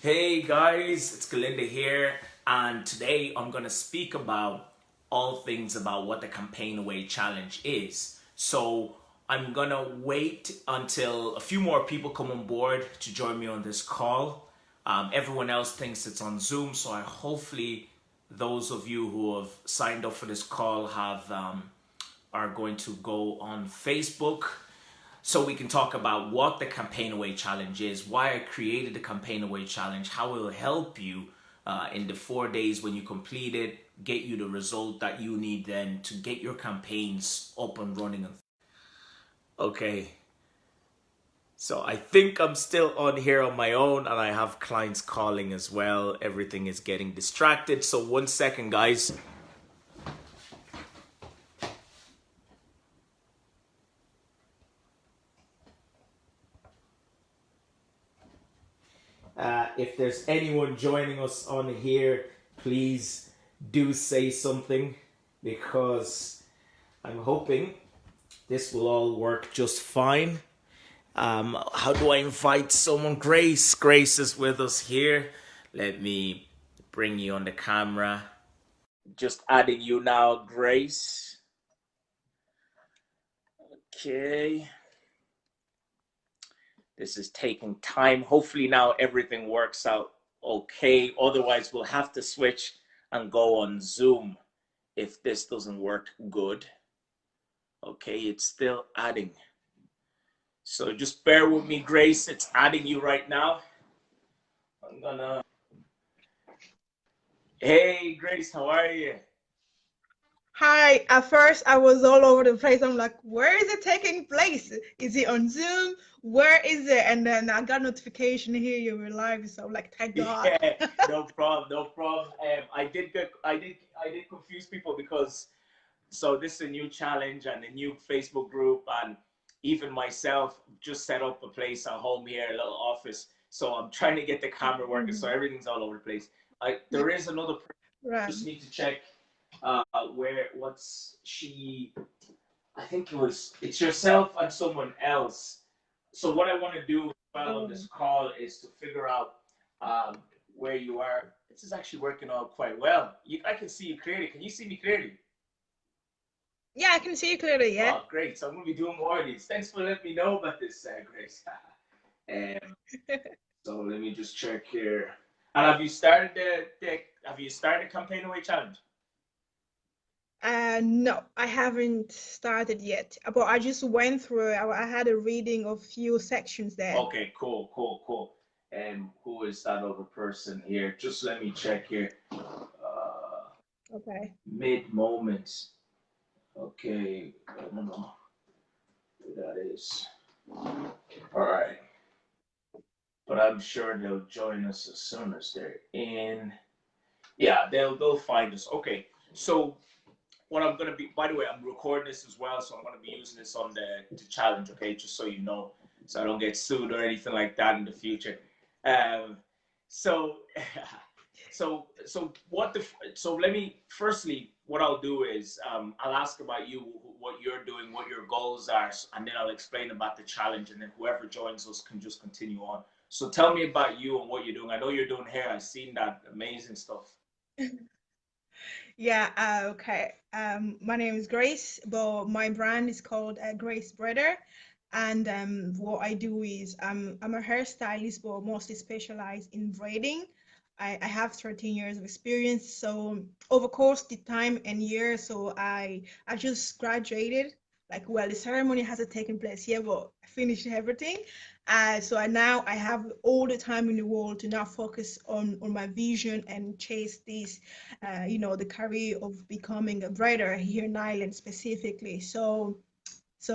Hey guys, it's Galinda here, and today I'm going to speak about all things about what the Campaign Away Challenge is. So I'm going to wait until a few more people come on board to join me on this call. Everyone else thinks it's on Zoom, so I hopefully those of you who have signed up for this call are going to go on Facebook so we can talk about what the Campaign Away Challenge is, why I created the Campaign Away Challenge, how it will help you in the 4 days when you complete it, get you the result that you need then to get your campaigns up and running. Okay, so I think I'm still on here on my own and I have clients calling as well. Everything is getting distracted. So 1 second, guys. If there's anyone joining us on here, please do say something because I'm hoping this will all work just fine. How do I invite someone? Grace. Grace is with us here. Let me bring you on the camera. Just adding you now, Grace. Okay. This is taking time. Hopefully now everything works out okay. Otherwise, we'll have to switch and go on Zoom if this doesn't work good. Okay, it's still adding. So just bear with me, Grace. It's adding you right now. I'm gonna... Hey, Grace, how are you? Hi, at first I was all over the place. I'm like, where is it taking place? Is it on Zoom? Where is it? And then I got notification here you were live, so I'm like, thank God. Yeah, no problem, no problem. I did confuse people because so this is a new challenge and a new Facebook group, and even myself just set up a place at home here, a little office. So I'm trying to get the camera working, so everything's all over the place. There is another person. Right. Just need to check where what's she. I think it's yourself and someone else. So what I want to do as well on Oh. this call is to figure out um, where you are. This is actually working out quite well. I can see you clearly. Can you see me clearly? Yeah, I can see you clearly, yeah. Oh, great. So I'm going to be doing more of these. Thanks for letting me know about this, Grace. um, so let me just check here. And have you started the Campaign Away Challenge? No, I haven't started yet, but I just went through. I had a reading of few sections there. Okay, cool, cool, cool. And who is that other person here? Just let me check here. Okay. Mid moments. Okay, I don't know who that is. All right, but I'm sure they'll join us as soon as they're in. Yeah, they'll find us. Okay, so what I'm gonna be. By the way, I'm recording this as well, so I'm gonna be using this on the challenge. Okay, just so you know, so I don't get sued or anything like that in the future. Um, so so let me firstly what I'll do is I'll ask about you, what you're doing, what your goals are, and then I'll explain about the challenge, and then whoever joins us can just continue on. So tell me about you and what you're doing. I know you're doing hair. I've seen that amazing stuff. Yeah, okay. My name is Grace, but my brand is called Grace Brother. And what I do is I'm a hairstylist, but mostly specialized in braiding. I have 13 years of experience. So over course the time and years, so I just graduated. Like, well, the ceremony hasn't taken place yet, but I finished everything. So now I have all the time in the world to now focus on my vision and chase this the career of becoming a writer here in Ireland specifically. So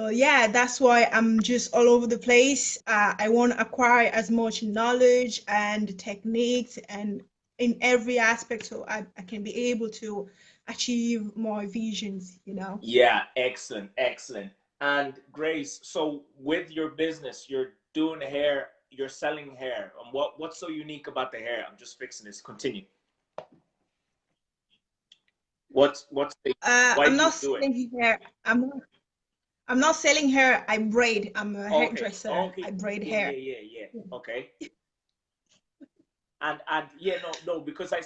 yeah, that's why I'm just all over the place. I want to acquire as much knowledge and techniques and in every aspect so I can be able to achieve my visions. Yeah, excellent, excellent. And Grace, so with your business, you're doing hair, you're selling hair. And what's so unique about the hair? I'm just fixing this. Continue. What's the why I'm do you not do it? selling hair. I'm not selling hair. I braid. I'm a Okay. hairdresser. Okay. I braid Yeah, hair. yeah, yeah, yeah. Okay. And yeah, no, because I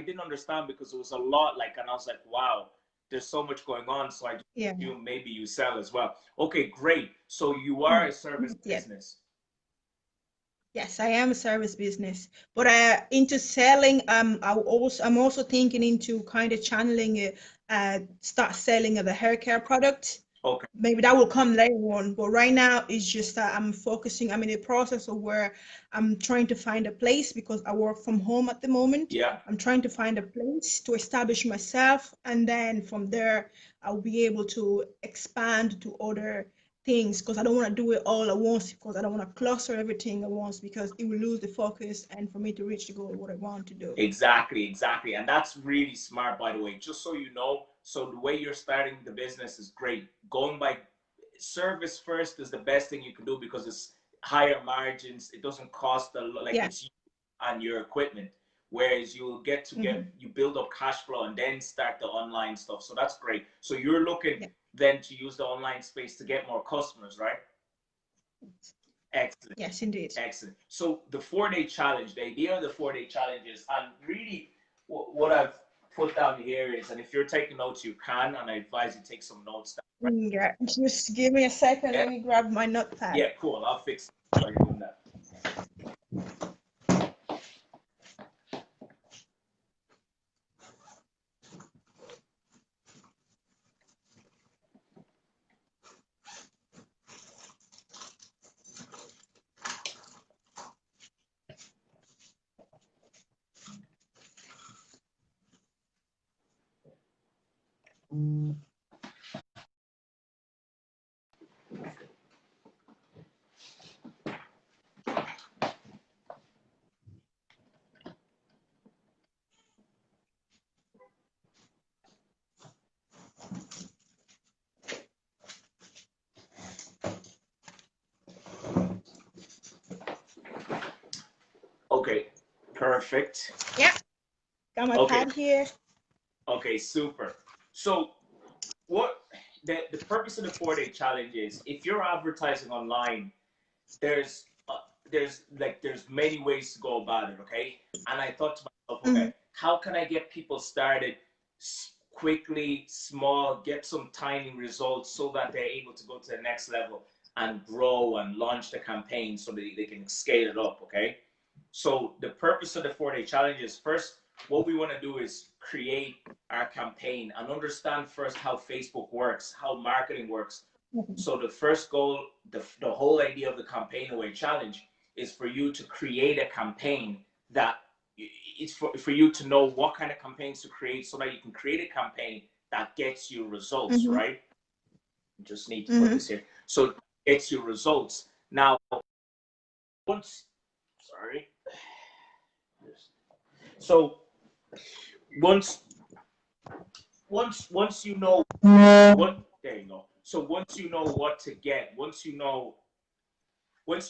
didn't understand because it was a lot, like, and I was like, wow, there's so much going on. So I just Yeah. assumed maybe you sell as well. Okay, great. So you are Mm. a service Yeah. business. Yes, I am a service business, but into selling. I'm also thinking into kind of channeling it. Start selling the hair care product. Okay. Maybe that will come later on, but right now it's just that I'm in a process of where I'm trying to find a place because I work from home at the moment. Yeah. I'm trying to find a place to establish myself, and then from there I'll be able to expand to other things because I don't want to do it all at once because I don't want to cluster everything at once because it will lose the focus and for me to reach the goal of what I want to do. Exactly. And that's really smart, by the way. Just so you know, so the way you're starting the business is great. Going by service first is the best thing you can do because it's higher margins. It doesn't cost like Yeah. it's you and your equipment. Whereas you'll get to Mm-hmm. you build up cash flow and then start the online stuff. So that's great. So you're looking Yeah. then to use the online space to get more customers, right? Excellent. Yes, indeed. Excellent. So the 4-day challenge, the idea of the 4-day challenge is, and really what I've put down here is, and if you're taking notes, you can, and I advise you take some notes down. Right? Yeah, just give me a second. Yeah. Let me grab my notepad. Yeah, cool. I'll fix it while you're doing that. Okay, perfect. Yeah, got my Okay, pad here. okay, super. So what the purpose of the 4-day challenge is, if you're advertising online, there's there's many ways to go about it, okay? And I thought to myself, Mm-hmm. okay, how can I get people started quickly, small, get some tiny results so that they're able to go to the next level and grow and launch the campaign so that they can scale it up, okay? So the purpose of the 4-day challenge is, first, what we want to do is create our campaign and understand first how Facebook works, how marketing works. Mm-hmm. So the first goal, the whole idea of the campaign away challenge is for you to create a campaign that it's for you to know what kind of campaigns to create so that you can create a campaign that gets you results, Mm-hmm. right? Just need to put Mm-hmm. this here. So it gets you results. Now, once, sorry. So once once you know what, there you go. So once you know what to get, once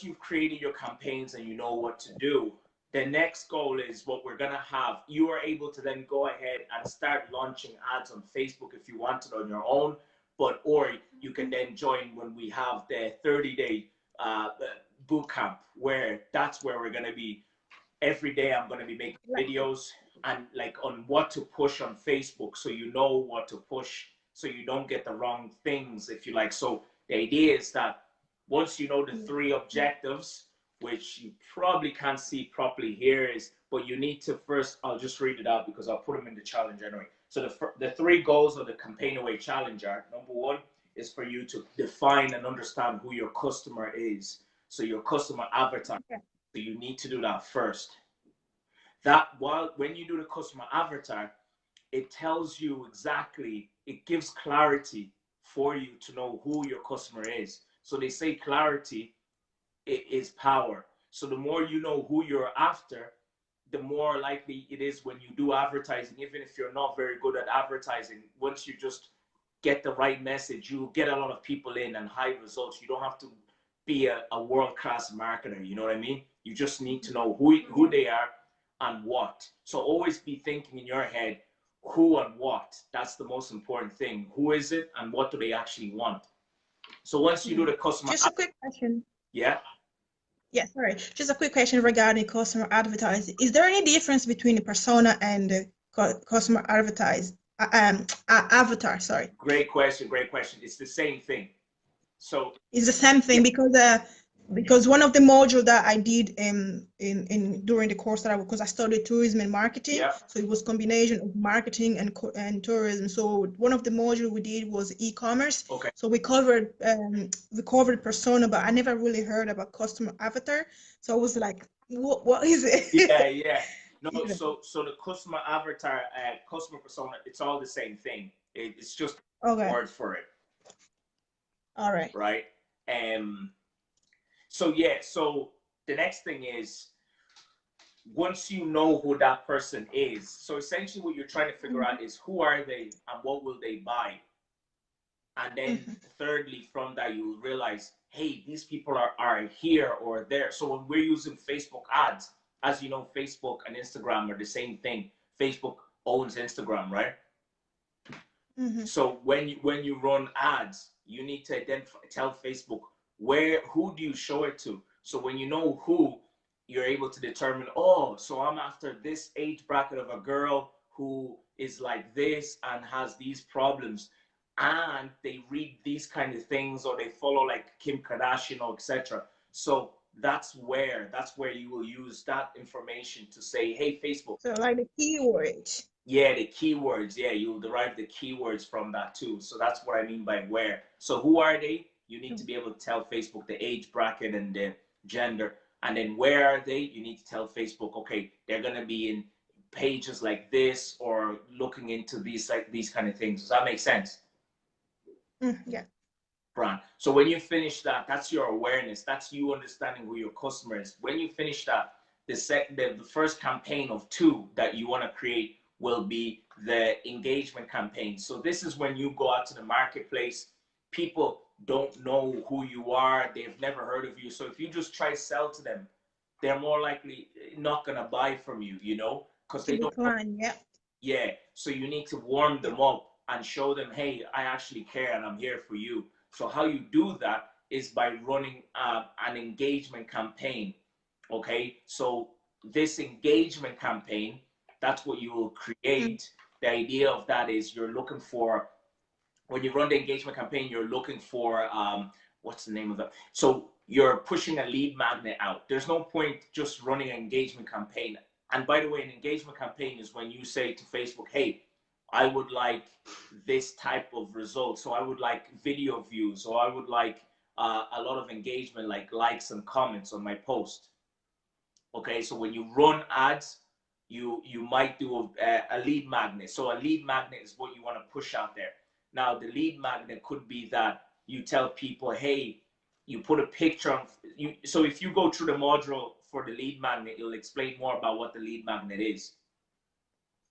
you've created your campaigns and you know what to do, the next goal is what we're gonna have. You are able to then go ahead and start launching ads on Facebook if you want it on your own, but or you can then join when we have the 30-day boot camp, where that's where we're gonna be every day. I'm going to be making videos and like on what to push on Facebook, so you know what to push so you don't get the wrong things, if you like. So the idea is that once you know the 3 objectives, which you probably can't see properly here, is, but you need to first, I'll just read it out because I'll put them in the challenge anyway. So the 3 goals of the campaign away challenge are: number 1 is for you to define and understand who your customer is, so your customer avatar. So you need to do that first. That while when you do the customer avatar, it tells you exactly, it gives clarity for you to know who your customer is. So they say clarity is power. So the more you know who you're after, the more likely it is when you do advertising, even if you're not very good at advertising, once you just get the right message, you get a lot of people in and high results. You don't have to be a world-class marketer, you know what I mean? You just need to know who they are and what. So always be thinking in your head, who and what. That's the most important thing. Who is it and what do they actually want? So once you do the customer, Just a quick question. yeah. Yeah, sorry. Just a quick question regarding customer advertising. Is there any difference between a persona and a customer avatar? Sorry. Great question. Great question. It's the same thing. So It's the same yeah, thing because one of the module that I did in during the course that because I studied tourism and marketing, yeah. so it was combination of marketing and tourism. So one of the module we did was e-commerce. Okay. So we covered persona, but I never really heard about customer avatar. So I was like, what is Yeah, it? yeah. No, You know. so the customer avatar, customer persona, it's all the same thing. It's just a Okay. word for it, All right. right? Um. So yeah. So the next thing is once you know who that person is. So essentially, what you're trying to figure Mm-hmm. out is who are they and what will they buy. And then Mm-hmm. thirdly, from that, you'll realize, hey, these people are here or there. So when we're using Facebook ads, as you know, Facebook and Instagram are the same thing. Facebook owns Instagram, right? Mm-hmm. So when you run ads, you need to identify, tell Facebook who do you show it to. So when you know who, you're able to determine, oh, so I'm after this age bracket of a girl who is like this and has these problems, and they read these kind of things or they follow like Kim Kardashian or etc. So that's where you will use that information to say, hey, Facebook. So like the keywords. Yeah, the keywords. Yeah, you'll derive the keywords from that too. So that's what I mean by where. So who are they? You need to be able to tell Facebook the age bracket and the gender. And then where are they? You need to tell Facebook, okay, they're gonna be in pages like this or looking into these like these kind of things. Does that make sense? Yeah. Brand. So when you finish that, that's your awareness. That's you understanding who your customer is. When you finish that, the first campaign of two that you want to create will be the engagement campaign. So this is when you go out to the marketplace. People don't know who you are. They've never heard of you. So if you just try to sell to them, they're more likely not gonna buy from you, because To they don't know. decline. Yeah. Yeah, so you need to warm Yeah. them up and show them, hey, I actually care and I'm here for you. So how you do that is by running an engagement campaign. Okay, so this engagement campaign, that's what you will Mm. create. The idea of that is you're looking for, when you run the engagement campaign, you're looking for what's the name of it? So you're pushing a lead magnet out. There's no point just running an engagement campaign. And by the way, an engagement campaign is when you say to Facebook, hey, I would like this type of result. So I would like video views, or I would like a lot of engagement, like likes and comments on my post. Okay, so when you run ads, you might do a lead magnet. So a lead magnet is what you want to push out there. Now the lead magnet could be that you tell people, hey, you put a picture on you. So if you go through the module for the lead magnet, it'll explain more about what the lead magnet is.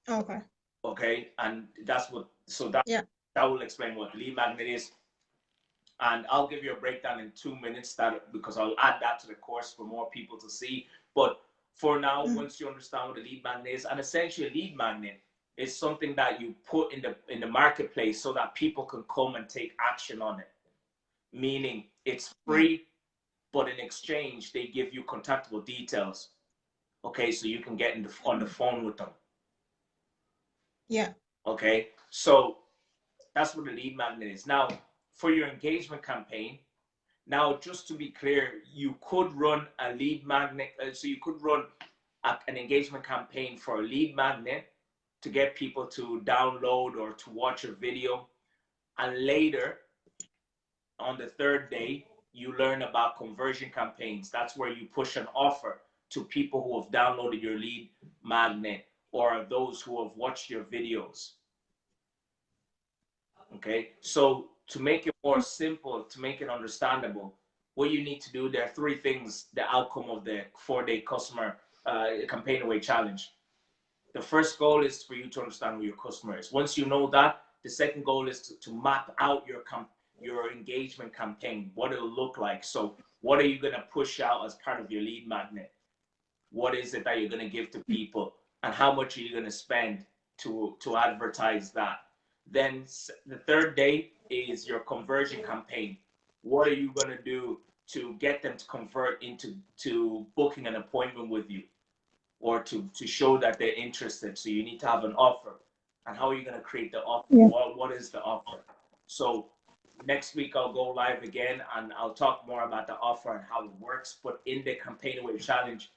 Okay. Okay, and that's what. So that will explain what the lead magnet is. And I'll give you a breakdown in 2 minutes because I'll add that to the course for more people to see. But for now, Mm. once you understand what a lead magnet is, and essentially a lead magnet is something that you put in the marketplace so that people can come and take action on it. Meaning it's Yeah. free, but in exchange they give you contactable details. Okay, so you can get on the phone with them. Yeah. Okay, so that's what the lead magnet is. Now, for your engagement campaign, now, just to be clear, you could run a lead magnet. So you could run an engagement campaign for a lead magnet to get people to download or to watch a video. And later, on the third day, you learn about conversion campaigns. That's where you push an offer to people who have downloaded your lead magnet or those who have watched your videos. Okay, so to make it more simple, to make it understandable, what you need to do, there are three things, the outcome of the 4-day customer campaign away challenge. The first goal is for you to understand who your customer is. Once you know that, the second goal is to map out your engagement campaign, what it'll look like. So what are you going to push out as part of your lead magnet? What is it that you're going to give to people, and how much are you going to spend to advertise that? Then the third day is your conversion campaign. What are you going to do to get them to convert into booking an appointment with you, or to show that they're interested. So you need to have an offer. And how are you going to create the offer? Yeah. What is the offer? So next week I'll go live again and I'll talk more about the offer and how it works. But in the Campaign Away Challenge,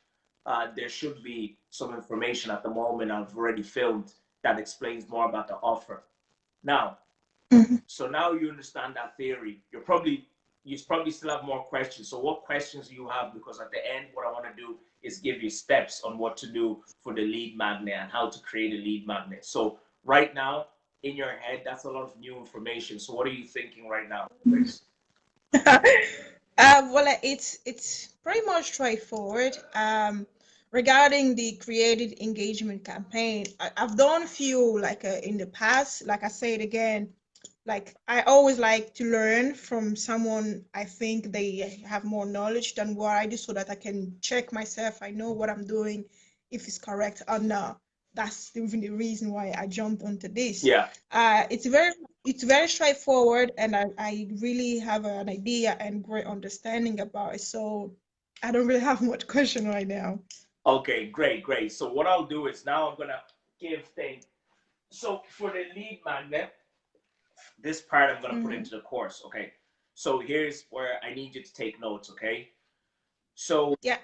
there should be some information at the moment I've already filmed that explains more about the offer. Now, so now you understand that theory. You probably still have more questions. So what questions do you have? Because at the end, what I want to do is give you steps on what to do for the lead magnet and how to create a lead magnet. So right now, in your head, that's a lot of new information. So what are you thinking right now, Grace? Well, it's pretty much straightforward. Regarding the created engagement campaign, I've done a few like in the past. Like I said again, like I always like to learn from someone I think they have more knowledge than what I do, so that I can check myself. I know what I'm doing, if it's correct or not. That's even the reason why I jumped onto this. Yeah. It's very straightforward, and I really have an idea and great understanding about it. So I don't really have much question right now. Okay, great, great. So what I'll do is now I'm gonna give things. So for the lead magnet, this part I'm gonna put Mm-hmm. into the course. Okay. So here's where I need you to take notes. Okay. So Yeah.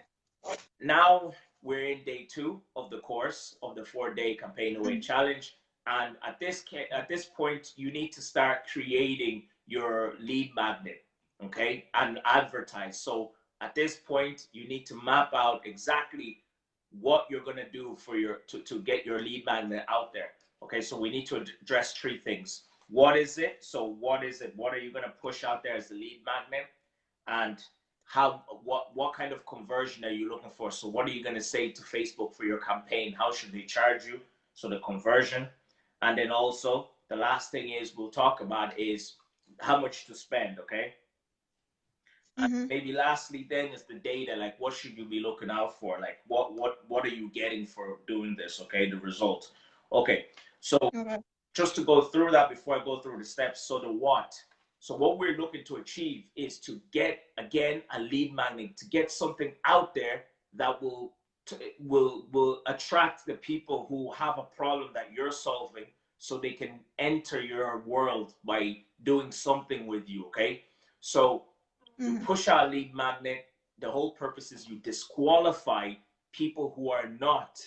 now we're in day 2 of the course of the 4-day Campaign Away Mm-hmm. Challenge, and at this point you need to start creating your lead magnet, okay, and advertise. So at this point you need to map out exactly what you're going to do for your to get your lead magnet out there. Okay, so we need to address 3 things. What is it? So what is it? What are you going to push out there as the lead magnet? And how what kind of conversion are you looking for? So what are you going to say to Facebook for your campaign? How should they charge you? So the conversion. And then also the last thing is we'll talk about is how much to spend. Okay. And Mm-hmm. maybe lastly then is the data, like what should you be looking out for, like what are you getting for doing this? Okay, the results. Okay, so Okay. just to go through that before I go through the steps. So the what. So what we're looking to achieve is to get again a lead magnet, to get something out there that will attract the people who have a problem that you're solving, so they can enter your world by doing something with you. Okay, so you Mm-hmm. push out a lead magnet. The whole purpose is you disqualify people who are not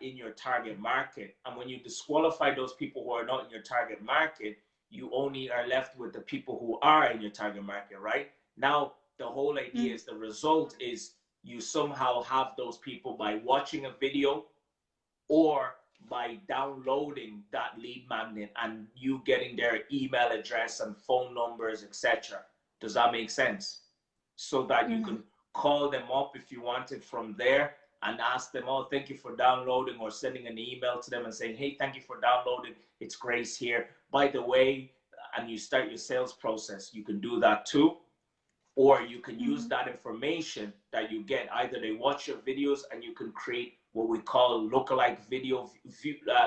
in your target market. And when you disqualify those people who are not in your target market, you only are left with the people who are in your target market, right? Now, the whole idea is the result is you somehow have those people by watching a video or by downloading that lead magnet and you getting their email address and phone numbers, etc. Does that make sense? So that you Mm-hmm. can call them up if you wanted from there and ask them, oh, thank you for downloading, or sending an email to them and saying, hey, thank you for downloading. It's Grace here. By the way, and you start your sales process. You can do that too. Or you can use Mm-hmm. that information that you get. Either they watch your videos and you can create what we call lookalike video,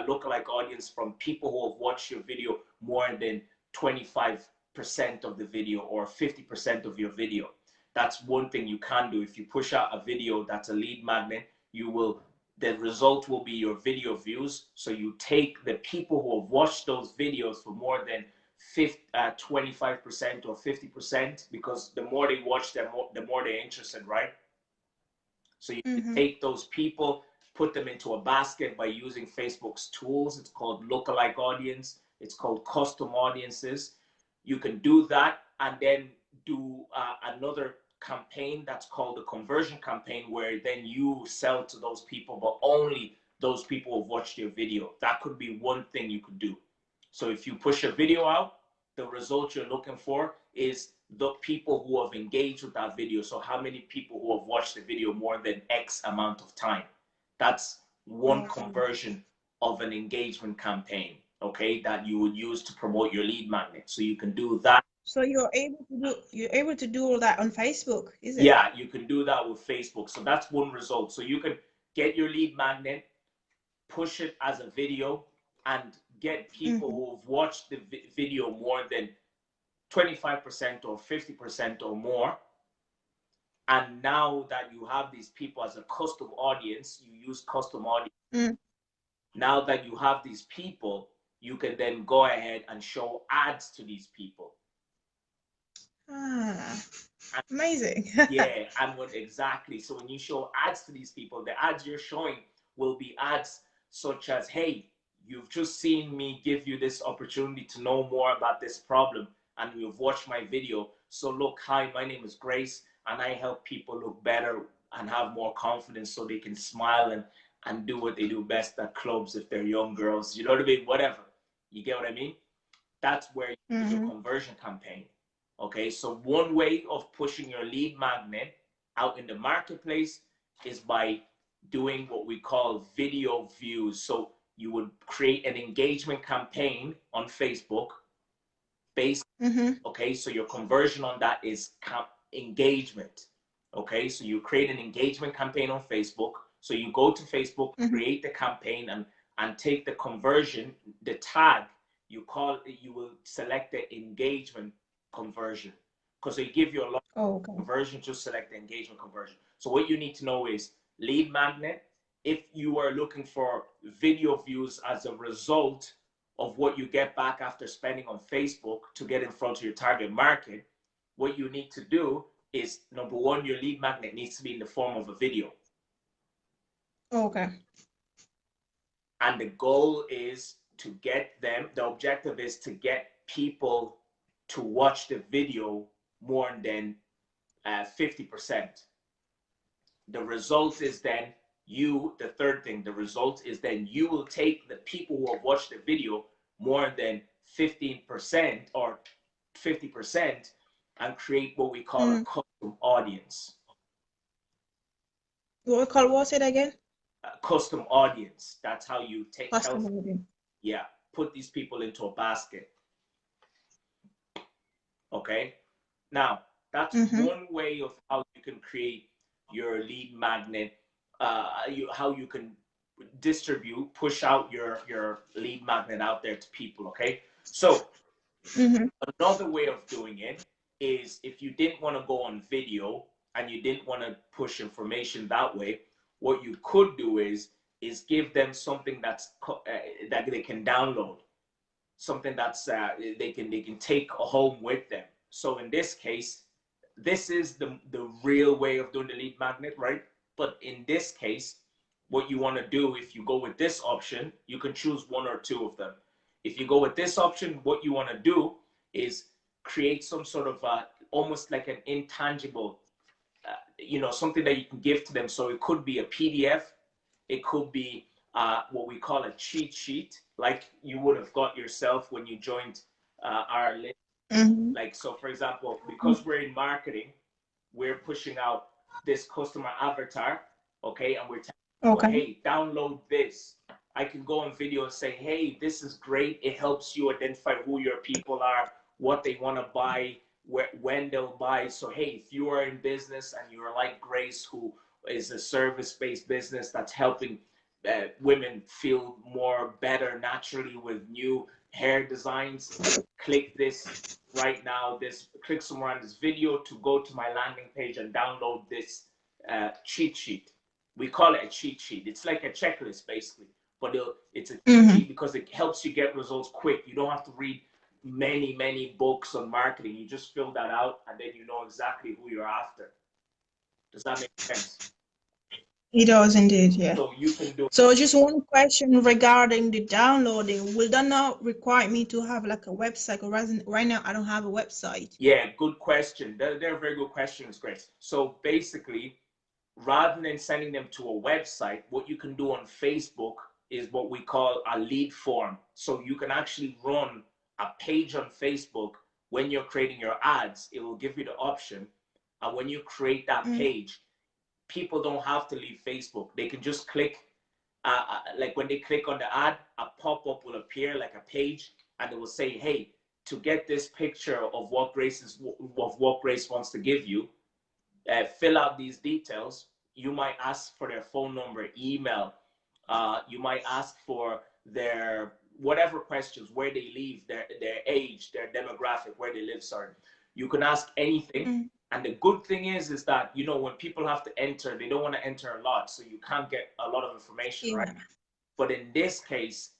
lookalike audience from people who have watched your video more than 25% of the video or 50% of your video. That's one thing you can do. If you push out a video that's a lead magnet, the result will be your video views. So you take the people who have watched those videos for more than 25% or 50%, because the more they watch them, the more they're interested, right? So you can Mm-hmm. take those people, put them into a basket by using Facebook's tools. It's called lookalike audience. It's called custom audiences. You can do that and then do another campaign that's called the conversion campaign, where then you sell to those people, but only those people who've watched your video. That could be one thing you could do. So if you push a video out, the result you're looking for is the people who have engaged with that video. So how many people who have watched the video more than X amount of time? That's one Okay. conversion of an engagement campaign, okay, that you would use to promote your lead magnet. So you can do that. So you're able to do all that on Facebook, is it? Yeah, you can do that with Facebook. So that's one result. So you can get your lead magnet, push it as a video, and get people Mm-hmm. who have watched the video more than 25% or 50% or more, And now that you have these people as a custom audience, you use custom audience. Now that you have these people, you can then go ahead and show ads to these people. Amazing. Yeah, and what exactly? So when you show ads to these people, the ads you're showing will be ads such as, hey, you've just seen me give you this opportunity to know more about this problem, and you've watched my video. So look, hi, my name is Grace, and I help people look better and have more confidence so they can smile and do what they do best at clubs if they're young girls. You know what I mean? Whatever. You get what I mean? That's where you use your conversion campaign. Okay, so one way of pushing your lead magnet out in the marketplace is by doing what we call video views. So you would create an engagement campaign on Facebook based, okay, so your conversion on that is engagement. Okay, so you create an engagement campaign on Facebook. So you go to Facebook, create the campaign, and take the conversion, the tag, you will select the engagement conversion, because they give you a lot of conversion. Just select the engagement conversion. So what you need to know is lead magnet. If you are looking for video views as a result of what you get back after spending on Facebook to get in front of your target market, what you need to do is, number one, your lead magnet needs to be in the form of a video. Okay. And the goal is to get them, the objective is to get people to watch the video more than 50%. The result is then the third thing, the result is then you will take the people who have watched the video more than 15% or 50% and create what we call a custom audience. What's it again? Custom audience. That's how you take Custom audience. Yeah, put these people into a basket. Okay, now that's one way of how you can create your lead magnet, how you can push out your lead magnet out there to people. Okay, so another way of doing it is, if you didn't want to go on video and you didn't want to push information that way, what you could do is give them something that's that they can download, something that's they can take home with them. So in this case, this is the real way of doing the lead magnet, right? But in this case, what you want to do, if you go with this option, you can choose one or two of them. If you go with this option, what you want to do is create some sort of almost like an intangible, something that you can give to them. So it could be a PDF, it could be what we call a cheat sheet, like you would have got yourself when you joined our list. Like, so for example, because we're in marketing, we're pushing out this customer avatar, okay, and we're telling, hey, download this. I can go on video and say, hey, this is great. It helps you identify who your people are, what they want to buy, when they'll buy. So hey, if you are in business and you're like Grace, who is a service-based business that's helping women feel more better naturally with new hair designs, click this right now. Click somewhere on this video to go to my landing page and download this cheat sheet. We call it a cheat sheet. It's like a checklist basically, but it's a cheat sheet because it helps you get results quick. You don't have to read many books on marketing. You just fill that out and then you know exactly who you're after. Does that make sense? It does indeed, yeah. So you can do. So just one question regarding the downloading. Will that not require me to have like a website? Or right now I don't have a website. Yeah, good question. They're very good questions, Grace. So basically, rather than sending them to a website, what you can do on Facebook is what we call a lead form. So you can actually run a page on Facebook. When you're creating your ads, it will give you the option. And when you create that page, people don't have to leave Facebook. They can just click, like when they click on the ad, a pop-up will appear like a page, and it will say, hey, to get this picture of what Grace wants to give you, fill out these details. You might ask for their phone number, email. You might ask for their whatever questions, where they live, their age, their demographic, where they live. Sorry, you can ask anything, And the good thing is that, you know, when people have to enter, they don't want to enter a lot, so you can't get a lot of information, right? Yeah. But in this case,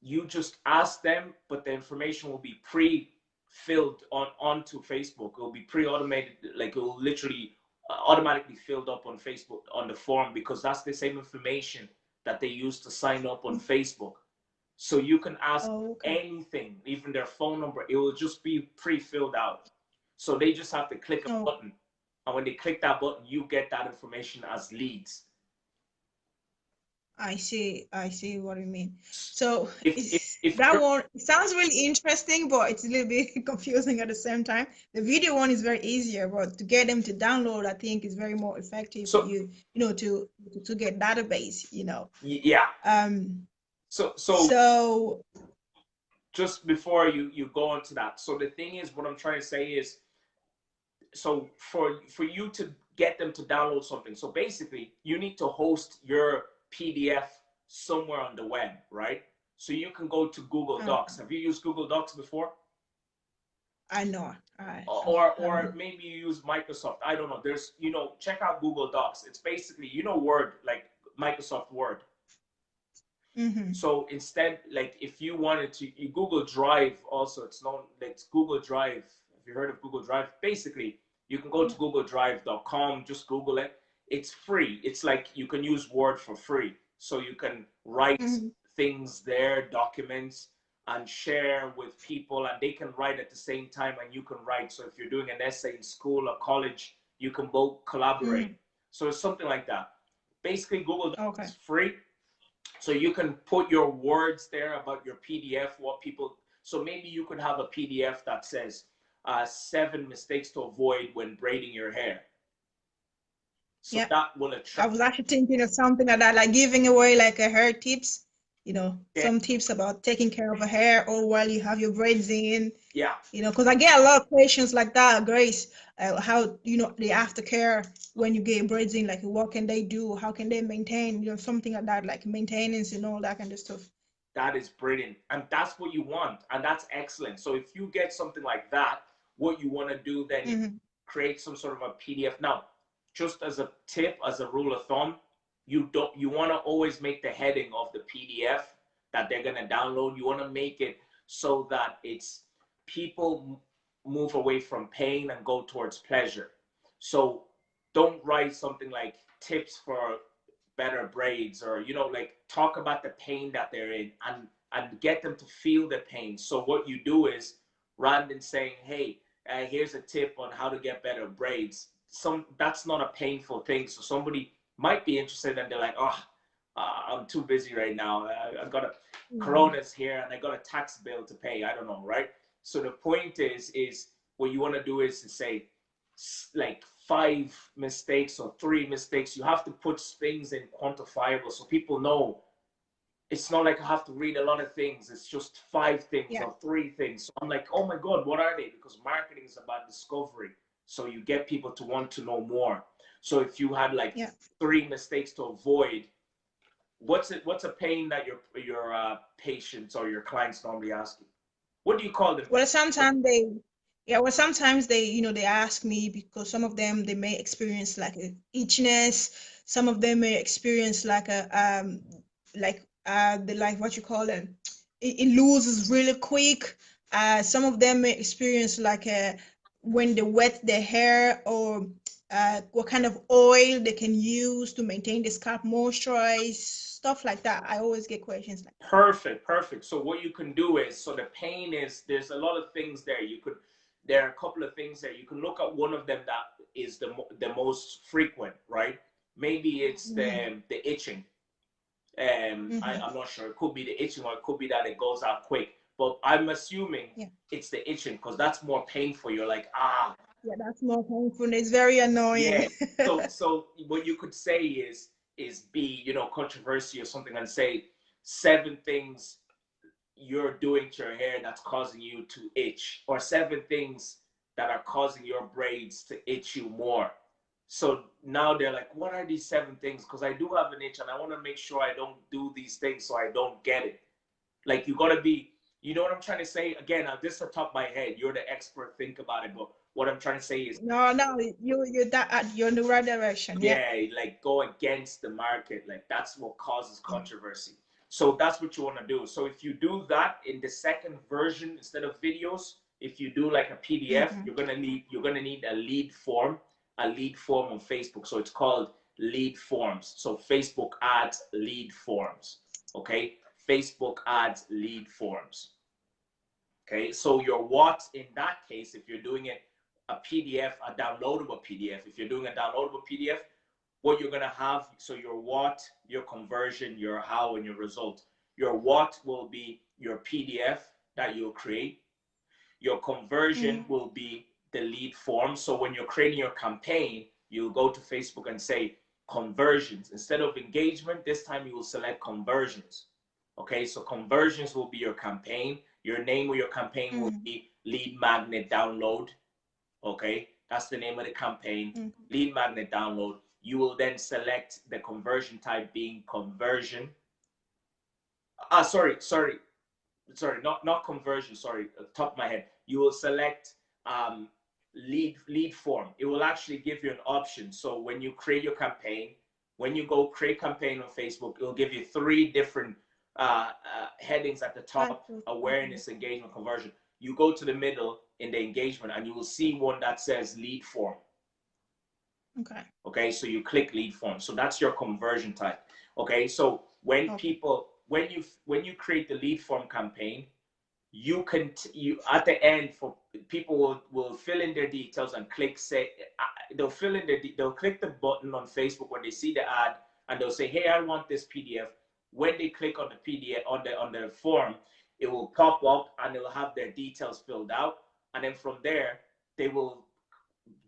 you just ask them, but the information will be pre-filled onto Facebook. It will be pre-automated, like it will literally automatically filled up on Facebook on the form, because that's the same information that they use to sign up on Facebook. So you can ask Oh, okay. anything, even their phone number. It will just be pre-filled out. So they just have to click a Oh, button, and when they click that button, you get that information as leads. I see. I see what you mean. So If that you're one, it sounds really interesting, but it's a little bit confusing at the same time. The video one is very easier, but to get them to download, I think is very more effective for so you, to. Get database. yeah. Um, So so just before you go into that, so the thing is, what I'm trying to say is, so for you to get them to download something, so basically you need to host your PDF somewhere on the web, right? So you can go to Google okay. Docs. Have you used Google Docs before? I know. I Or haven't. maybe you use Microsoft. I don't know. There's, check out Google Docs. It's basically, Word, like Microsoft Word. Mm-hmm. So instead, like if you wanted to, Google Drive also, it's known, like Google Drive. Have you heard of Google Drive? Basically, you can go to Yeah. googledrive.com, just Google it. It's free. It's like you can use Word for free. So you can write Mm-hmm. things there, documents, and share with people, and they can write at the same time, and you can write. So if you're doing an essay in school or college, you can both collaborate. Mm-hmm. So it's something like that. Basically, Google Docs Okay. is free, so you can put your words there about your PDF, what people, so maybe you could have a PDF that says 7 mistakes to avoid when braiding your hair. So Yeah. that will I attract. was actually thinking of something like that, like giving away like a hair tips, Yeah, some tips about taking care of a hair or while you have your braids in, yeah, because I get a lot of questions like that, Grace, how, the aftercare when you get braids in, like what can they do? How can they maintain, something like that, like maintenance and all that kind of stuff. that is brilliant. And that's what you want. And that's excellent. So if you get something like that, what you want to do then is Mm-hmm. create some sort of a PDF. Now, just as a tip, as a rule of thumb, you want to always make the heading of the PDF that they're going to download, you want to make it so that it's people move away from pain and go towards pleasure. So don't write something like tips for better braids, or like talk about the pain that they're in, and get them to feel the pain. So what you do is, rather than saying, hey, here's a tip on how to get better braids, that's not a painful thing. So somebody might be interested, and they're like, oh, I'm too busy right now. I've got a Mm-hmm. coronas here, and I got a tax bill to pay. I don't know, right? So the point is what you want to do is to say, like 5 mistakes or 3 mistakes. You have to put things in quantifiable so people know. It's not like I have to read a lot of things. It's just 5 things Yeah. or 3 things. So I'm like, oh my God, what are they? Because marketing is about discovery. So you get people to want to know more. So if you had like Yeah. 3 mistakes to avoid, what's a pain that your patients or your clients normally ask you? What do you call them? Well, sometimes they, they ask me because some of them they may experience like a itchiness. Some of them may experience like the like what you call it, it loses really quick. Some of them may experience like a when they wet their hair, or what kind of oil they can use to maintain the scalp moisturize, stuff like that. I always get questions like that. Perfect, perfect. So what you can do is, so the pain is, there's a lot of things there. There are a couple of things there. You can look at one of them that is the most frequent, right? Maybe it's Hmm. the itching. Hmm. I'm not sure. It could be the itching, or it could be that it goes out quick. But I'm assuming Yeah. it's the itching, because that's more painful. You're like, ah, Yeah, that's more painful. It's very annoying. yeah. So what you could say is be, controversial or something, and say 7 things you're doing to your hair that's causing you to itch, or 7 things that are causing your braids to itch you more. So now they're like, what are these 7 things? Because I do have an itch, and I want to make sure I don't do these things so I don't get it. Like, you got to be, you know what I'm trying to say? Again, this is the top of my head. You're the expert. Think about it. But what I'm trying to say is, No, no, you're in the right direction. Yeah. yeah, like go against the market. Like that's what causes controversy. So that's what you want to do. So if you do that in the second version instead of videos, if you do like a PDF, Mm-hmm. you're gonna need a lead form on Facebook. So it's called lead forms. So Facebook ads lead forms. Okay, Facebook ads lead forms. Okay, so your what in that case, if you're doing it a PDF, a downloadable PDF, if you're doing a downloadable PDF, what you're gonna have, so your what, your conversion, your how, and your result. Your what will be your PDF that you'll create. Your conversion Mm-hmm. will be the lead form. So when you're creating your campaign, you'll go to Facebook and say conversions. Instead of engagement, this time you will select conversions. Okay, so conversions will be your campaign. Your name of your campaign will Mm-hmm. be lead magnet download. Okay, that's the name of the campaign, Mm-hmm. lead magnet download. You will then select the conversion type being conversion. Sorry, not conversion. Sorry, top of my head. You will select um, lead form. It will actually give you an option. So when you create your campaign, when you go create campaign on Facebook, it will give you three different headings at the top: Mm-hmm. awareness, engagement, conversion. You go to the middle in the engagement, and you will see one that says lead form. Okay. Okay, so you click lead form. So that's your conversion type. Okay, so when Okay. people when you create the lead form campaign, you can you at the end, for people will fill in their details and click say they'll fill in they'll click the button on Facebook when they see the ad, and they'll say, hey, I want this PDF. When they click on the PDF on the form, it will pop up and it will have their details filled out, and then from there they will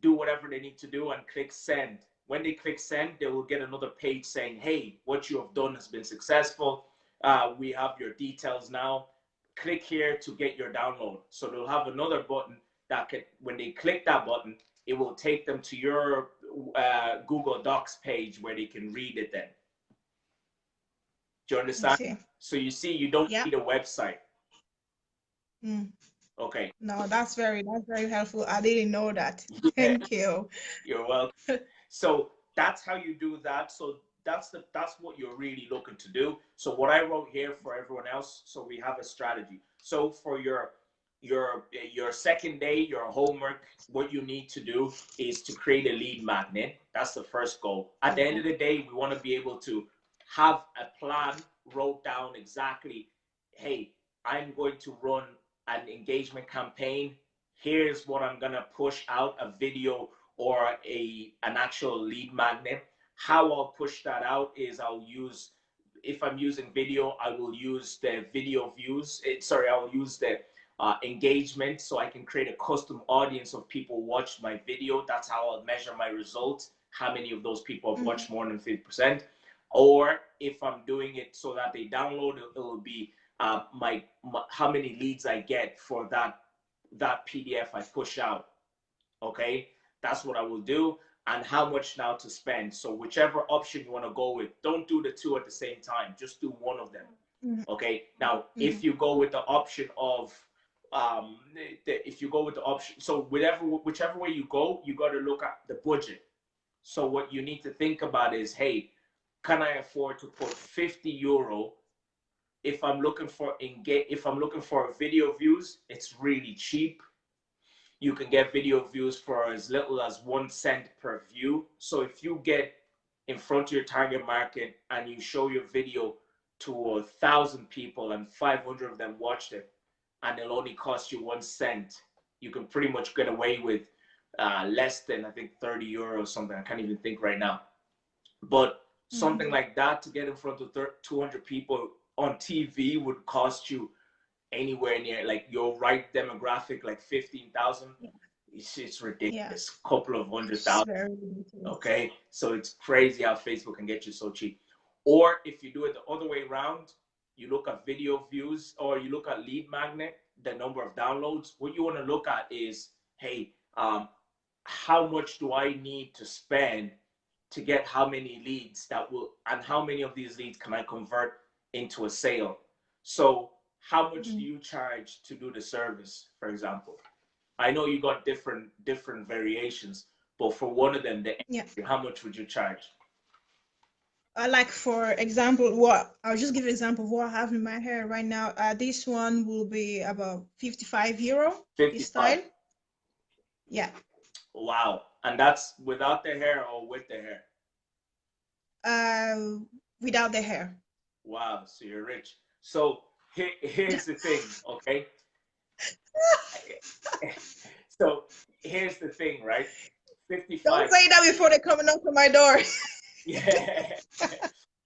do whatever they need to do and click send. When they click send, they will get another page saying, hey, what you have done has been successful. We have your details now. Click here to get your download. So they'll have another button that can, when they click that button, it will take them to your Google Docs page where they can read it then. Do you I understand? see. So you see, you don't Yeah. need a website. Mm. Okay. No, that's very helpful. I didn't know that. Yeah, Thank you. you're welcome. So that's how you do that. So that's what you're really looking to do. So what I wrote here for everyone else, so we have a strategy. So for your second day, your homework, what you need to do is to create a lead magnet. That's the first goal. At the end Okay. of the day, we want to be able to have a plan, wrote down exactly, hey, I'm going to run an engagement campaign. Here's what I'm gonna push out: a video or an actual lead magnet. How I'll push that out is I'll use, if I'm using video, I will use the video views. I will use the engagement, so I can create a custom audience of people watched my video. That's how I'll measure my results. How many of those people have Mm-hmm. watched more than 50%? Or if I'm doing it so that they download, it will be my how many leads I get for that PDF I push out. Okay, that's what I will do, and how much now to spend. So whichever option you want to go with, don't do the two at the same time, just do one of them. Mm-hmm. Okay, now Mm-hmm. if you go with the option of if you go with the option, so whichever way you go, you got to look at the budget. So what you need to think about is, hey, can I afford to put €50 if I'm looking for video views? It's really cheap. You can get video views for as little as 1 cent per view. So if you get in front of your target market and you show your video to 1,000 people and 500 of them watched it, and it'll only cost you 1 cent, you can pretty much get away with less than, I think, €30 or something. I can't even think right now. But something Mm-hmm. like that to get in front of 200 people on TV would cost you anywhere near, like, your right demographic, like 15,000. Yeah. It's Yeah. ridiculous. Couple of hundred It's thousand. very ridiculous. Okay, so it's crazy how Facebook can get you so cheap. Or if you do it the other way around, you look at video views or you look at lead magnet, the number of downloads. What you want to look at is, hey, how much do I need to spend to get how many leads that will, and how many of these leads can I convert into a sale? So how much do Mm-hmm. you charge to do the service, for example? I know you got different variations, but for one of them, the Yeah. entry, how much would you charge? Like for example, what I'll just give an example of what I have in my hair right now. This one will be about 55 euro. This 55. style. Yeah. Wow. And that's without the hair or with the hair? Uh, without the hair. Wow. So you're rich. So here's the thing, okay? So here's the thing, right? Don't 55. say that before they come knock on my door. Yeah.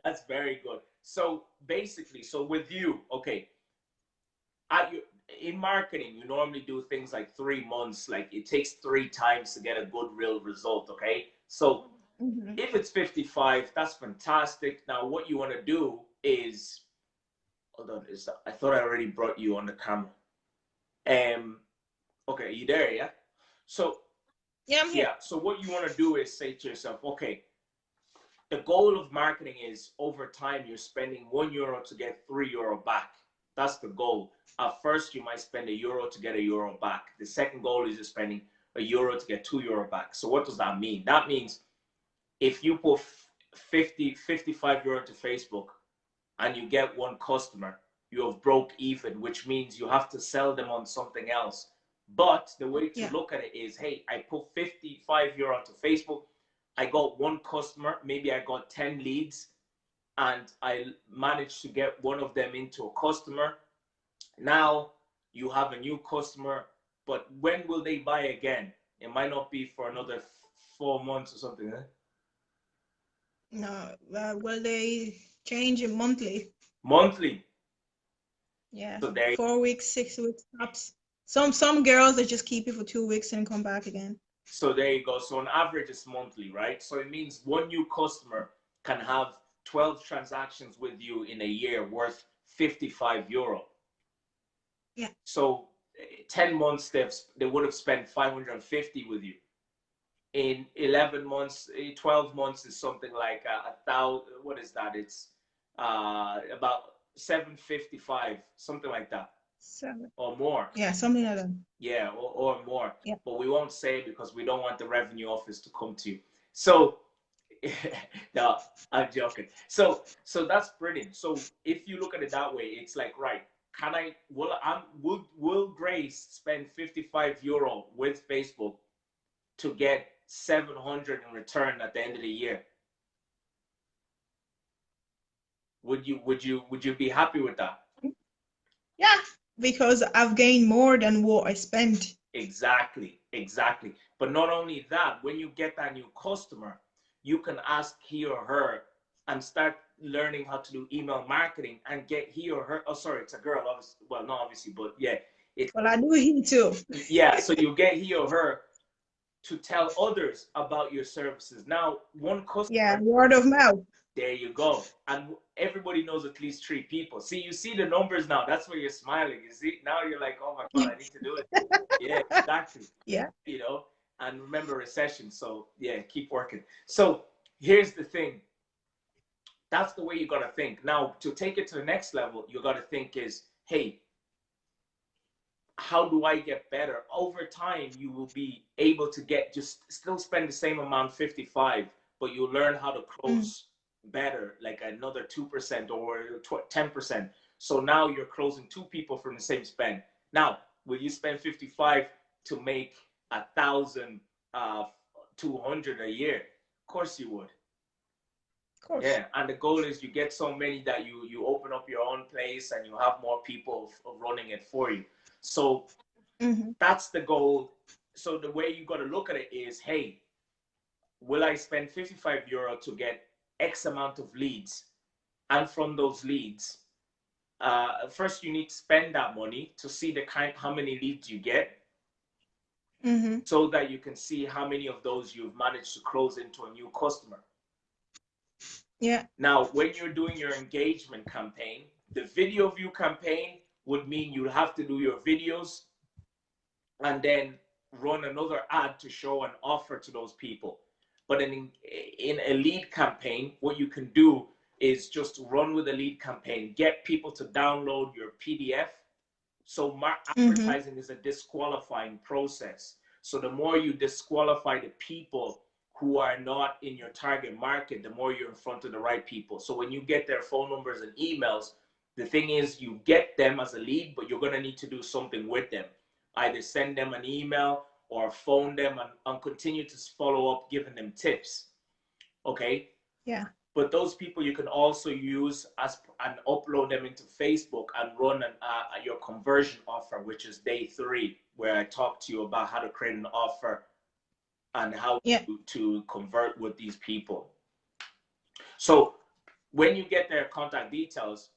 That's very good. So basically, so with you, okay, in marketing, you normally do things like 3 months. Like it takes 3 times to get a good real result. Okay, so Mhm. if it's 55, that's fantastic. Now, what you want to do is, hold on, I thought I already brought you on the camera. Okay, are you there? Yeah. So Yeah, I'm here. yeah, so what you want to do is say to yourself, okay, the goal of marketing is over time you're spending €1 to get €3 back. That's the goal. At first, you might spend €1 to get €1 back. The second goal is you're spending €1 to get €2 back. So what does that mean? That means if you put 55 € to Facebook and you get one customer, you have broke even, which means you have to sell them on something else. But the way to Yeah. look at it is, hey, I put 55 € to Facebook. I got one customer, maybe I got 10 leads, and I managed to get one of them into a customer. Now you have a new customer, but when will they buy again? It might not be for another 4 months or something. Eh? No, well, they change it monthly. Monthly. Yeah, So there, 4 weeks, 6 weeks tops. Some girls they just keep it for 2 weeks and come back again. so there you go. So on average, it's monthly, right? So it means one new customer can have 12 transactions with you in a year worth 55 €. Yeah. So 10 months, they would have spent 550 with you. In 11 months, 12 months is something like a thousand. What is that? It's about 755, something like that, So or more. yeah, something like that. Yeah, or more. Yeah. But we won't say because we don't want the revenue office to come to you. So no, I'm joking. So that's brilliant. So if you look at it that way, it's like, right, can I will Grace spend 55 € with Facebook to get 700 in return at the end of the year? Would you be happy with that? Yeah, because I've gained more than what I spent. Exactly. But not only that, when you get that new customer, you can ask he or her and start learning how to do email marketing and get he or her. Oh, sorry, it's a girl. Obviously, well, not obviously, but yeah, it's Well, I do it too. yeah. So you get he or her to tell others about your services. Now, one Yeah, customer, word of mouth. there you go. And everybody knows at least 3 people. See, you see the numbers now. That's why you're smiling. You see, now you're like, oh my God, I need to do it. Yeah, exactly. Yeah. You know, and remember recession. So yeah, keep working. So here's the thing. That's the way you got to think. Now, to take it to the next level, you got to think is, hey, how do I get better? Over time, you will be able to get just still spend the same amount, 55, but you'll learn how to Mm. close better, like another 2% or 10%. So now you're closing 2 people from the same spend. Now, will you spend 55 to make 1,200 a year? Of course you would. Of course. Yeah, and the goal is you get so many that you open up your own place and you have more people running it for you. So Mm-hmm. that's the goal. So the way you got to look at it is, hey, will I spend 55 € to get X amount of leads? And from those leads, first you need to spend that money to see how many leads you get, Mm-hmm. so that you can see how many of those you've managed to close into a new customer. Yeah. Now, when you're doing your engagement campaign, the video view campaign would mean you'll have to do your videos and then run another ad to show an offer to those people. But in a lead campaign, what you can do is just run with a lead campaign, get people to download your PDF, So Mm-hmm. advertising is a disqualifying process. So the more you disqualify the people who are not in your target market, the more you're in front of the right people. So when you get their phone numbers and emails, the thing is you get them as a lead, but you're going to need to do something with them. Either send them an email or phone them and continue to follow up, giving them tips. Okay. Yeah. But those people you can also use as and upload them into Facebook and run your conversion offer, which is day 3, where I talk to you about how to create an offer and how Yeah. to convert with these people. So when you get their contact details,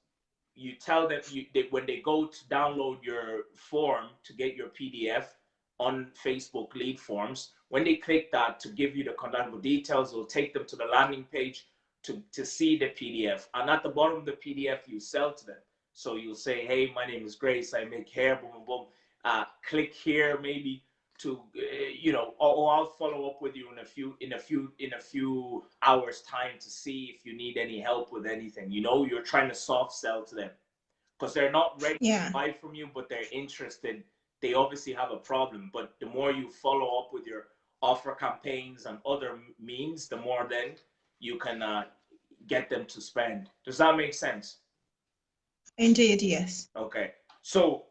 you tell them when they go to download your form to get your PDF on Facebook lead forms, when they click that to give you the contact details, it'll take them to the landing page to see the PDF. And at the bottom of the PDF, you sell to them. So you'll say, hey, my name is Grace. I make hair, boom, boom, boom. Click here, maybe to, or I'll follow up with you in a few hours time to see if you need any help with anything. You're trying to soft sell to them because they're not ready Yeah. to buy from you, but they're interested. They obviously have a problem, but the more you follow up with your offer campaigns and other means, the more then you can get them to spend. Does that make sense? Indeed, yes. Okay. So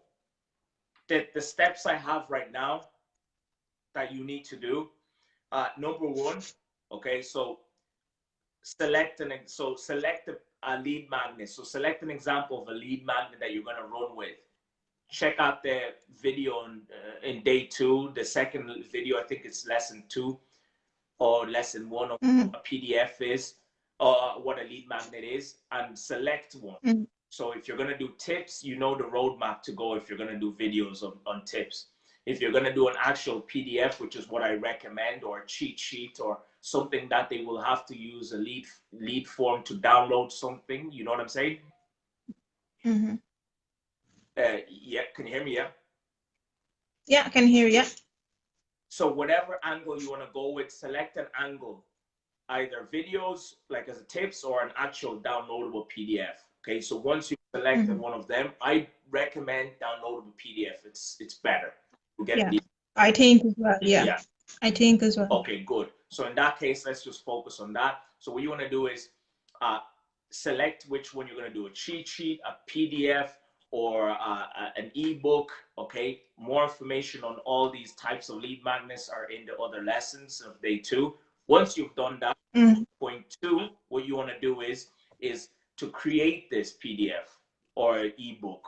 the steps I have right now that you need to do, number 1, okay, so select a lead magnet. So select an example of a lead magnet that you're going to run with. Check out the video in day 2. The second video, I think it's lesson 2 or lesson 1 of Mm-hmm. what a PDF is, or what a lead magnet is, and select one. Mm-hmm. So if you're going to do tips, you know the roadmap to go if you're going to do videos on tips. If you're going to do an actual PDF, which is what I recommend, or a cheat sheet or something that they will have to use a lead form to download something, you know what I'm saying? Mm-hmm. Yeah, can you hear me? Yeah. Yeah, I can hear you. So whatever angle you want to go with, select an angle, either videos like as a tips or an actual downloadable PDF. Okay, so once you selected Mm-hmm. one of them, I recommend downloadable PDF. It's better. You get Yeah, the I think as well. Yeah, yeah. I think as well. Okay, good. So in that case, let's just focus on that. So what you want to do is select which one you're going to do: a cheat sheet, a PDF, or an ebook. Okay, more information on all these types of lead magnets are in the other lessons of day 2. Once you've done that, Mm-hmm. point 2, what you want to do is to create this PDF or ebook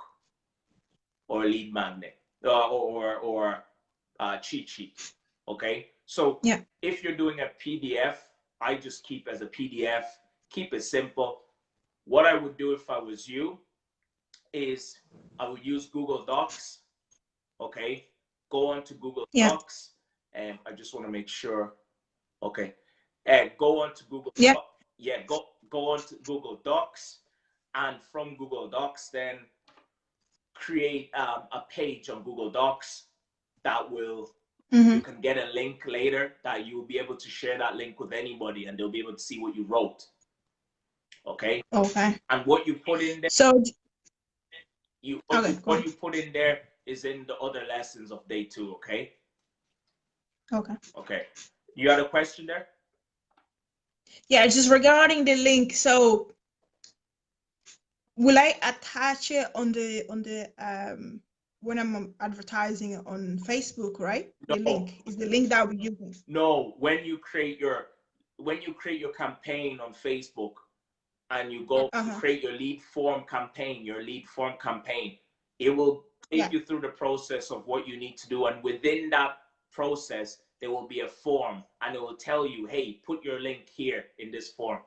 or lead magnet or cheat sheet. Okay, so Yeah. if you're doing a PDF, I just keep as a PDF, keep it simple. What I would do if I was you is I would use Google Docs. Okay, go on to Google Yeah. Docs, and I just want to make sure. Okay, and go on to Google. Yeah. Yeah, go on to Google Docs, and from Google Docs, then create a page on Google Docs that will. Mm-hmm. You can get a link later that you'll be able to share that link with anybody, and they'll be able to see what you wrote. Okay. Okay. And what you put in there, So, what you put in there is in the other lessons of day 2. Okay. Okay. Okay. You had a question there? Yeah, just regarding the link. So, will I attach it on the when I'm advertising on Facebook, right? No. The link is the link that we're using. No. When you create your campaign on Facebook, and you go create your lead form campaign, it will take you through the process of what you need to do. And within that process, there will be a form, and it will tell you, hey, put your link here in this form.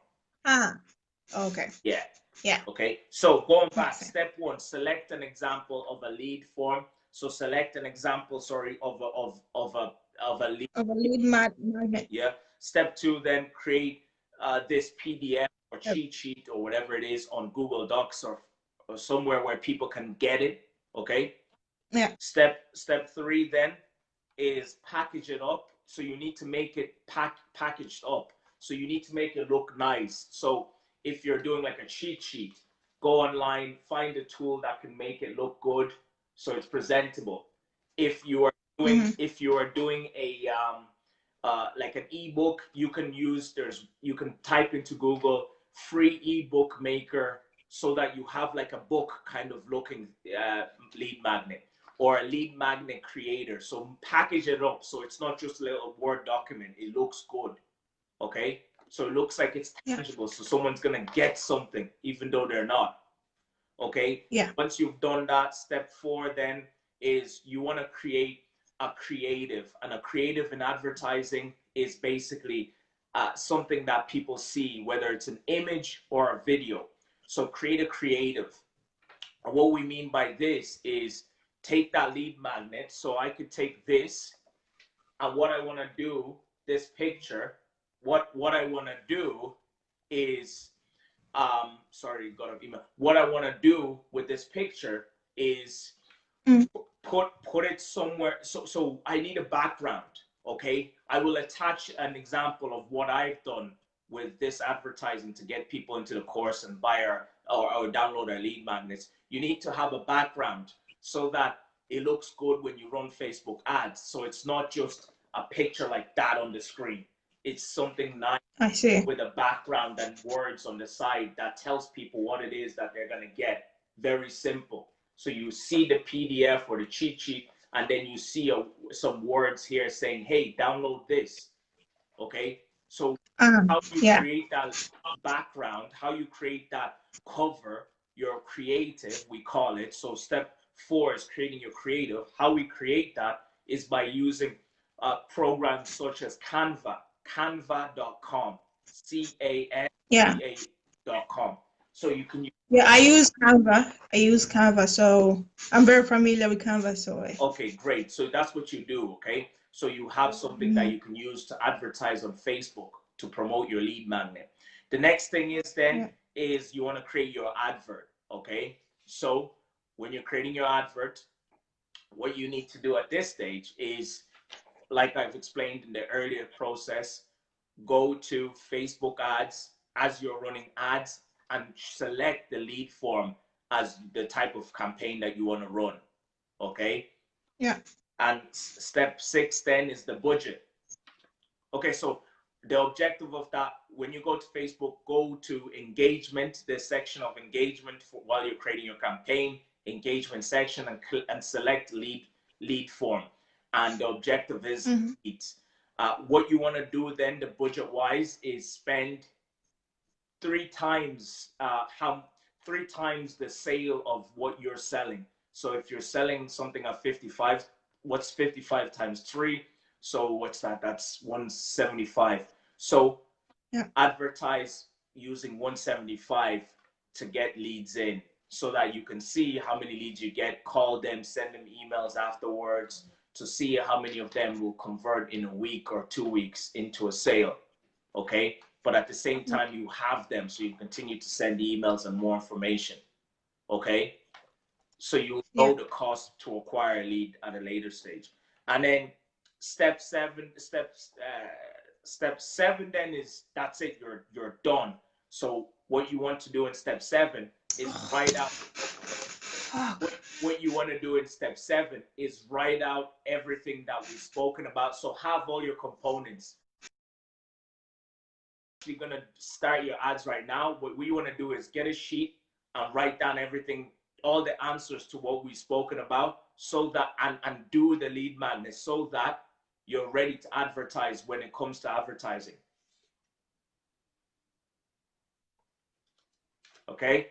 Okay. Yeah. Yeah. Okay. So going back, step 1, select an example of a lead form. So select an example, of a lead magnet. Yeah. Step 2, then create this PDF or cheat sheet or whatever it is on Google Docs or somewhere where people can get it. Okay. Yeah. Step 3 then is package it up. So you need to make it packaged up. So you need to make it look nice. So if you're doing like a cheat sheet, go online, find a tool that can make it look good, so it's presentable. If you are doing a like an ebook, you can type into Google free ebook maker, so that you have like a book kind of looking lead magnet, or a lead magnet creator. So package it up so it's not just a little Word document. It looks good. Okay, so it looks like it's tangible, so someone's gonna get something even though they're not. Okay, once you've done that, step 4 then is you want to create a creative. And a creative in advertising is basically something that people see, whether it's an image or a video. So create a creative. And what we mean by this is take that lead magnet. So I could take this, and what I want to do, this picture, what I want to do is sorry, got an email. What I want to do with this picture is put it somewhere. So I need a background. Okay, I will attach an example of what I've done with this advertising to get people into the course and buy or download our lead magnets. You need to have a background so that it looks good when you run Facebook ads. So it's not just a picture like that on the screen. It's something nice with a background and words on the side that tells people what it is that they're going to get. Very simple. So you see the PDF or the cheat sheet, and then you see some words here saying, hey, download this. Okay, so how you create that background, how you create that cover, your creative, we call it. So step 4 is creating your creative. How we create that is by using programs such as canva.com, canva.com. So you can use. I use Canva, so I'm very familiar with Canva. So okay, great. So that's what you do. Okay, so you have something that you can use to advertise on Facebook to promote your lead magnet. The next thing is is you want to create your advert. Okay, so when you're creating your advert, what you need to do at this stage is, like I've explained in the earlier process, go to Facebook ads as you're running ads and select the lead form as the type of campaign that you want to run. Okay. And step 6 then is the budget. Okay, so the objective of that, when you go to Facebook, go to engagement, the section of engagement while you're creating your campaign, engagement section, and select lead form. And the objective is leads. What you want to do then, the budget wise, is spend 3 times the sale of what you're selling. So if you're selling something at 55, what's 55 times 3? So what's that? That's 175. So advertise using 175 to get leads in, so that you can see how many leads you get, call them, send them emails afterwards to see how many of them will convert in a week or 2 weeks into a sale. Okay, but at the same time you have them, so you continue to send emails and more information. Okay, so you know the cost to acquire a lead at a later stage. And then step 7 then is, that's it, you're done. So what you want to do in step 7 is write out what you want to do in step 7 is write out everything that we've spoken about. So have all your components. You're going to start your ads right now. What we want to do is get a sheet and write down everything, all the answers to what we've spoken about, so that and do the lead magnet, so that you're ready to advertise when it comes to advertising. Okay.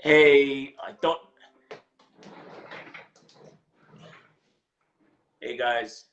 Hey, hey guys.